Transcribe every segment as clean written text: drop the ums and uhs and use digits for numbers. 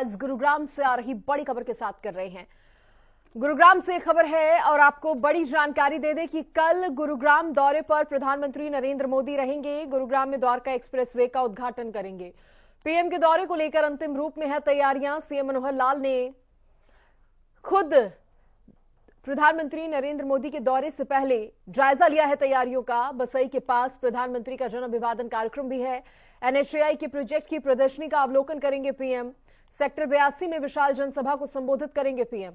आज गुरुग्राम से आ रही बड़ी खबर के साथ कर रहे हैं। गुरुग्राम से खबर है और आपको बड़ी जानकारी दे दें कि कल गुरुग्राम दौरे पर प्रधानमंत्री नरेंद्र मोदी रहेंगे। गुरुग्राम में द्वारका एक्सप्रेसवे का उद्घाटन करेंगे। पीएम के दौरे को लेकर अंतिम रूप में है तैयारियां। सीएम मनोहर लाल ने खुद प्रधानमंत्री नरेंद्र मोदी के दौरे से पहले जायजा लिया है तैयारियों का। बसई के पास प्रधानमंत्री का जन अभिवादन कार्यक्रम भी है। एनएचएआई के प्रोजेक्ट की प्रदर्शनी का अवलोकन करेंगे पीएम। सेक्टर 82 में विशाल जनसभा को संबोधित करेंगे पीएम।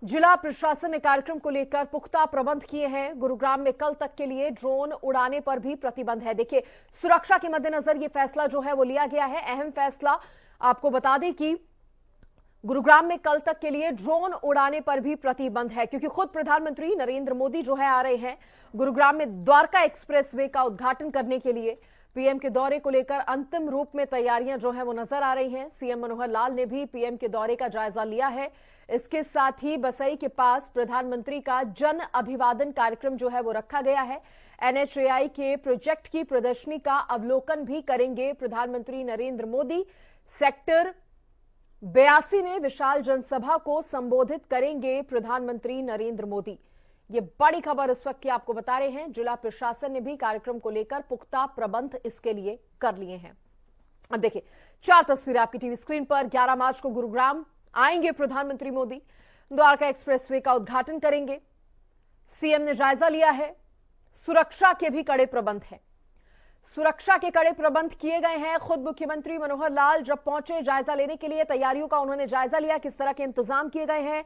जिला प्रशासन ने कार्यक्रम को लेकर पुख्ता प्रबंध किए हैं। गुरुग्राम में कल तक के लिए ड्रोन उड़ाने पर भी प्रतिबंध है। देखिए, सुरक्षा के मद्देनजर यह फैसला जो है वो लिया गया है। अहम फैसला आपको बता दें कि गुरुग्राम में कल तक के लिए ड्रोन उड़ाने पर भी प्रतिबंध है, क्योंकि खुद प्रधानमंत्री नरेंद्र मोदी जो है आ रहे हैं गुरुग्राम में द्वारका एक्सप्रेसवे का उद्घाटन करने के लिए। पीएम के दौरे को लेकर अंतिम रूप में तैयारियां जो है वो नजर आ रही हैं। सीएम मनोहर लाल ने भी पीएम के दौरे का जायजा लिया है। इसके साथ ही बसई के पास प्रधानमंत्री का जन अभिवादन कार्यक्रम जो है वो रखा गया है। एनएचएआई के प्रोजेक्ट की प्रदर्शनी का अवलोकन भी करेंगे प्रधानमंत्री नरेंद्र मोदी। सेक्टर 82 में विशाल जनसभा को संबोधित करेंगे प्रधानमंत्री नरेंद्र मोदी। ये बड़ी खबर इस वक्त की आपको बता रहे हैं। जिला प्रशासन ने भी कार्यक्रम को लेकर पुख्ता प्रबंध इसके लिए कर लिए हैं। अब देखिए, 4 तस्वीरें आपकी टीवी स्क्रीन पर। 11 मार्च को गुरुग्राम आएंगे प्रधानमंत्री मोदी। द्वारका एक्सप्रेसवे का उद्घाटन करेंगे। सीएम ने जायजा लिया है। सुरक्षा के भी कड़े प्रबंध हैं। सुरक्षा के कड़े प्रबंध किए गए हैं। खुद मुख्यमंत्री मनोहर लाल जब पहुंचे जायजा लेने के लिए, तैयारियों का उन्होंने जायजा लिया, किस तरह के इंतजाम किए गए हैं,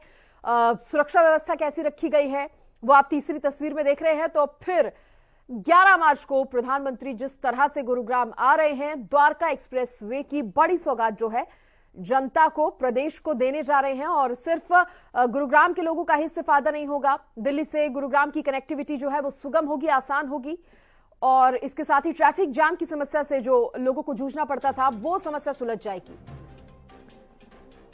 सुरक्षा व्यवस्था कैसी रखी गई है, वो आप तीसरी तस्वीर में देख रहे हैं। तो फिर 11 मार्च को प्रधानमंत्री जिस तरह से गुरुग्राम आ रहे हैं, द्वारका एक्सप्रेसवे की बड़ी सौगात जो है जनता को, प्रदेश को देने जा रहे हैं। और सिर्फ गुरुग्राम के लोगों का ही इससे फायदा नहीं होगा। दिल्ली से गुरुग्राम की कनेक्टिविटी जो है वो सुगम होगी, आसान होगी। और इसके साथ ही ट्रैफिक जाम की समस्या से जो लोगों को जूझना पड़ता था, वो समस्या सुलझ जाएगी।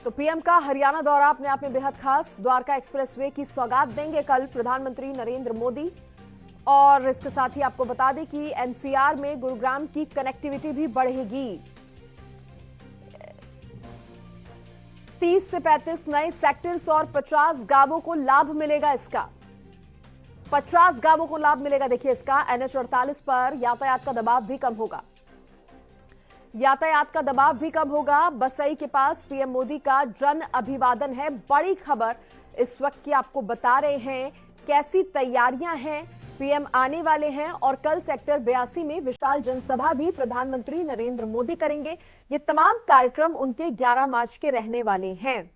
तो पीएम का हरियाणा दौरा अपने आप में बेहद खास। द्वारका एक्सप्रेसवे की सौगात देंगे कल प्रधानमंत्री नरेंद्र मोदी। और इसके साथ ही आपको बता दें कि एनसीआर में गुरुग्राम की कनेक्टिविटी भी बढ़ेगी। 30 से 35 नए सेक्टर्स और 50 गांवों को लाभ मिलेगा इसका। 50 गांवों को लाभ मिलेगा। देखिए, इसका NH48 पर यातायात का दबाव भी कम होगा। यातायात का दबाव भी कम होगा। बसई के पास पीएम मोदी का जन अभिवादन है। बड़ी खबर इस वक्त की आपको बता रहे हैं कैसी तैयारियां हैं। पीएम आने वाले हैं और कल सेक्टर 82 में विशाल जनसभा भी प्रधानमंत्री नरेंद्र मोदी करेंगे। ये तमाम कार्यक्रम उनके 11 मार्च के रहने वाले हैं।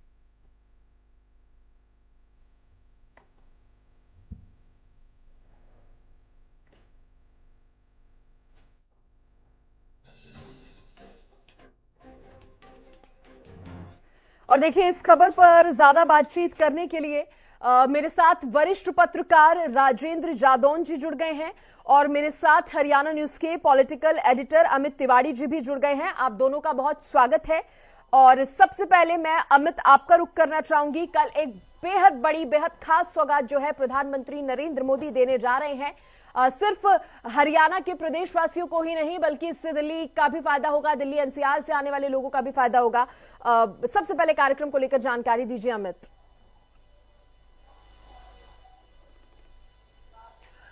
और देखिए, इस खबर पर ज्यादा बातचीत करने के लिए मेरे साथ वरिष्ठ पत्रकार राजेंद्र जादौन जी जुड़ गए हैं और मेरे साथ हरियाणा न्यूज के पॉलिटिकल एडिटर अमित तिवारी जी भी जुड़ गए हैं। आप दोनों का बहुत स्वागत है। और सबसे पहले मैं अमित आपका रुख करना चाहूंगी। कल एक बेहद बड़ी, बेहद खास सौगात जो है प्रधानमंत्री नरेंद्र मोदी देने जा रहे हैं। सिर्फ हरियाणा के प्रदेशवासियों को ही नहीं, बल्कि इससे दिल्ली का भी फायदा होगा, दिल्ली एनसीआर से आने वाले लोगों का भी फायदा होगा। सबसे पहले कार्यक्रम को लेकर जानकारी दीजिए अमित।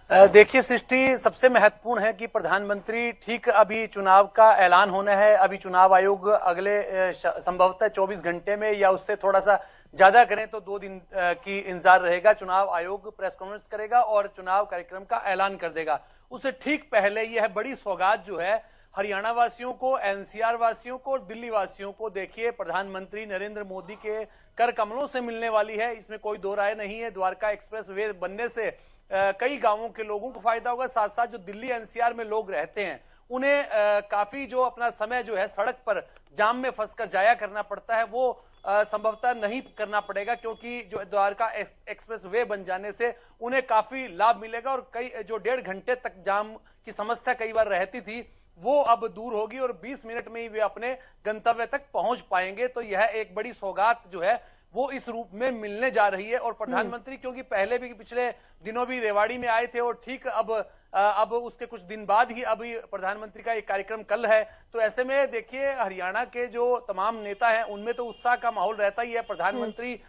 देखिए सृष्टि, सबसे महत्वपूर्ण है कि प्रधानमंत्री ठीक अभी चुनाव का ऐलान होना है। अभी चुनाव आयोग अगले संभवतः 24 घंटे में या उससे थोड़ा सा ज्यादा करें तो 2 दिन की इंतजार रहेगा। चुनाव आयोग प्रेस कॉन्फ्रेंस करेगा और चुनाव कार्यक्रम का ऐलान कर देगा। उससे ठीक पहले यह बड़ी सौगात जो है हरियाणा वासियों को, एनसीआर वासियों को और दिल्ली वासियों को, देखिए प्रधानमंत्री नरेंद्र मोदी के कर कमलों से मिलने वाली है। इसमें कोई दो राय नहीं है। द्वारका एक्सप्रेस वे बनने से कई गांवों के लोगों को फायदा होगा। साथ साथ जो दिल्ली एनसीआर में लोग रहते हैं उन्हें काफी जो अपना समय जो है सड़क पर जाम में फंसकर जाया करना पड़ता है, वो संभवतः नहीं करना पड़ेगा, क्योंकि जो द्वारका एक्सप्रेस वे बन जाने से उन्हें काफी लाभ मिलेगा। और कई जो 1.5 घंटे तक जाम की समस्या कई बार रहती थी, वो अब दूर होगी और 20 मिनट में ही वे अपने गंतव्य तक पहुंच पाएंगे। तो यह एक बड़ी सौगात जो है वो इस रूप में मिलने जा रही है। और प्रधानमंत्री क्योंकि पहले भी पिछले दिनों भी रेवाड़ी में आए थे और ठीक अब अब उसके कुछ दिन बाद ही अभी प्रधानमंत्री का एक कार्यक्रम कल है। तो ऐसे में देखिए हरियाणा के जो तमाम नेता हैं उनमें तो उत्साह का माहौल रहता ही है। प्रधानमंत्री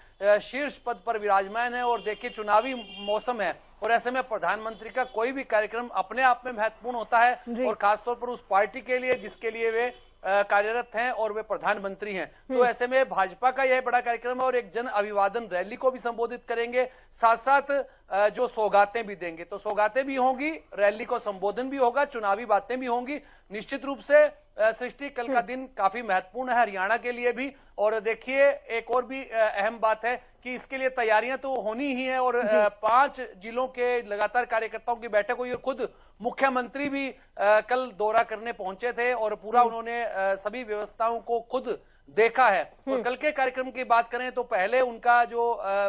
शीर्ष पद पर विराजमान है और देखिए चुनावी मौसम है और ऐसे में प्रधानमंत्री का कोई भी कार्यक्रम अपने आप में महत्वपूर्ण होता है और खासतौर पर उस पार्टी के लिए जिसके लिए वे कार्यरत हैं और वे प्रधानमंत्री हैं। तो ऐसे में भाजपा का यह बड़ा कार्यक्रम है और एक जन अभिवादन रैली को भी संबोधित करेंगे, साथ साथ जो सौगातें भी देंगे। तो सौगातें भी होंगी, रैली को संबोधन भी होगा, चुनावी बातें भी होंगी। निश्चित रूप से सृष्टि कल का दिन काफी महत्वपूर्ण है हरियाणा के लिए भी। और देखिए एक और भी अहम बात है कि इसके लिए तैयारियां तो होनी ही है और 5 जिलों के लगातार कार्यकर्ताओं की बैठक हुई है। खुद मुख्यमंत्री भी कल दौरा करने पहुंचे थे और पूरा उन्होंने सभी व्यवस्थाओं को खुद देखा है। और कल के कार्यक्रम की बात करें तो पहले उनका जो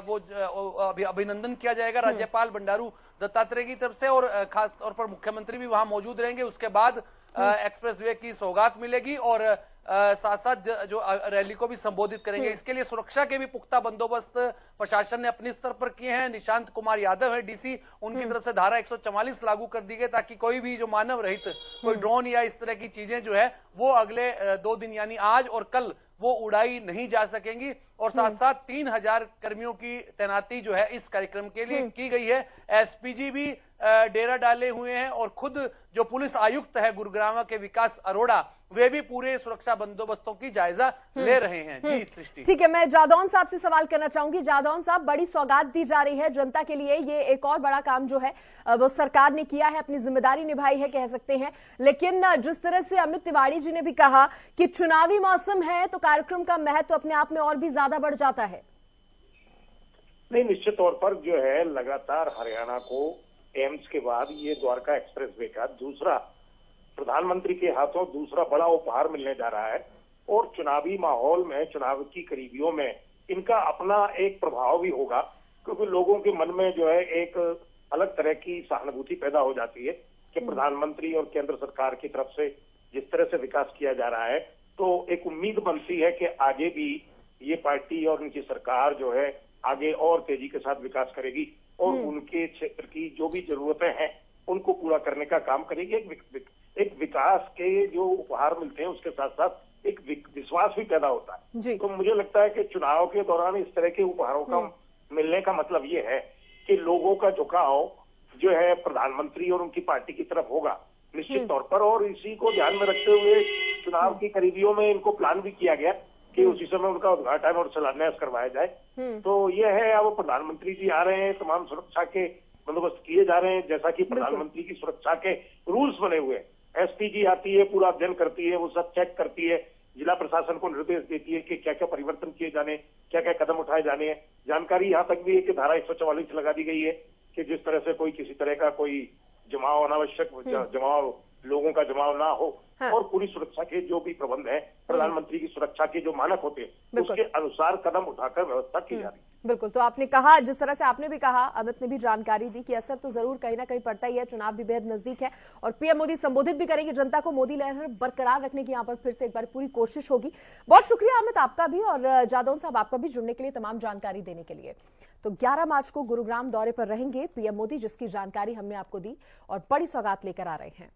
वो अभिनंदन किया जाएगा राज्यपाल बंडारू दत्तात्रेय की तरफ से और खास तौर पर मुख्यमंत्री भी वहां मौजूद रहेंगे। उसके बाद एक्सप्रेसवे की सौगात मिलेगी और साथ साथ जो रैली को भी संबोधित करेंगे। इसके लिए सुरक्षा के भी पुख्ता बंदोबस्त प्रशासन ने अपने स्तर पर किए हैं। निशांत कुमार यादव है डीसी, उनकी तरफ से धारा 144 लागू कर दी गई ताकि कोई भी जो मानव रहित कोई ड्रोन या इस तरह की चीजें जो है वो अगले 2 दिन यानी आज और कल वो उड़ाई नहीं जा सकेंगी। और साथ साथ 3000 कर्मियों की तैनाती जो है इस कार्यक्रम के लिए की गई है। एसपीजी भी डेरा डाले हुए हैं और खुद जो पुलिस आयुक्त है गुरुग्राम के विकास अरोड़ा वे भी पूरे सुरक्षा बंदोबस्तों की जायजा ले रहे हैं। जी सृष्टि, ठीक है, मैं जादौन साहब से सवाल करना चाहूंगी। जादौन साहब, बड़ी सौगात दी जा रही है जनता के लिए, ये एक और बड़ा काम जो है वो सरकार ने किया है, अपनी जिम्मेदारी निभाई है कह सकते हैं। लेकिन जिस तरह से अमित तिवारी जी ने भी कहा कि चुनावी मौसम है तो कार्यक्रम का महत्व अपने आप में और भी ज्यादा बढ़ जाता है। नहीं, निश्चित तौर पर जो है लगातार हरियाणा को एम्स के बाद ये द्वारका एक्सप्रेसवे का दूसरा प्रधानमंत्री के हाथों दूसरा बड़ा उपहार मिलने जा रहा है। और चुनावी माहौल में, चुनाव की करीबियों में इनका अपना एक प्रभाव भी होगा, क्योंकि लोगों के मन में जो है एक अलग तरह की सहानुभूति पैदा हो जाती है कि प्रधानमंत्री और केंद्र सरकार की तरफ से जिस तरह से विकास किया जा रहा है, तो एक उम्मीद बनती है कि आगे भी ये पार्टी और उनकी सरकार जो है आगे और तेजी के साथ विकास करेगी और उनके क्षेत्र की जो भी जरूरतें हैं उनको पूरा करने का काम करेगी। एक विकास के जो उपहार मिलते हैं उसके साथ साथ एक विश्वास भी पैदा होता है। तो मुझे लगता है कि चुनाव के दौरान इस तरह के उपहारों का मिलने का मतलब ये है कि लोगों का झुकाव जो है प्रधानमंत्री और उनकी पार्टी की तरफ होगा निश्चित तौर पर। और इसी को ध्यान में रखते हुए चुनाव की करीबियों में इनको प्लान भी किया गया कि उसी समय उनका उद्घाटन और शिलान्यास करवाया जाए। तो ये है, अब प्रधानमंत्री जी आ रहे हैं, तमाम सुरक्षा के बंदोबस्त किए जा रहे हैं जैसा कि प्रधानमंत्री की सुरक्षा के रूल्स बने हुए हैं। एसपीजी आती है, पूरा अध्ययन करती है, वो सब चेक करती है, जिला प्रशासन को निर्देश देती है कि क्या क्या परिवर्तन किए जाने, क्या क्या कदम उठाए जाने हैं। जानकारी यहाँ तक भी है कि धारा 144 लगा दी गई है कि जिस तरह से कोई किसी तरह का कोई जमाव, अनावश्यक जमाव, लोगों का जमाव ना हो। और पूरी सुरक्षा के जो भी प्रबंध है, प्रधानमंत्री की सुरक्षा के जो मानक होते हैं उसके अनुसार कदम उठाकर व्यवस्था की जा रही है। बिल्कुल, तो आपने कहा, जिस तरह से आपने भी कहा, अमित ने भी जानकारी दी कि असर तो जरूर कहीं ना कहीं पड़ता ही है। चुनाव भी बेहद नजदीक है और पीएम मोदी संबोधित भी करेंगे जनता को। मोदी लहर बरकरार रखने की यहाँ पर फिर से एक बार पूरी कोशिश होगी। बहुत शुक्रिया अमित आपका भी और जादौन साहब आपका भी जुड़ने के लिए, तमाम जानकारी देने के लिए। तो 11 मार्च को गुरुग्राम दौरे पर रहेंगे पीएम मोदी, जिसकी जानकारी हमने आपको दी और बड़ी सौगात लेकर आ रहे हैं।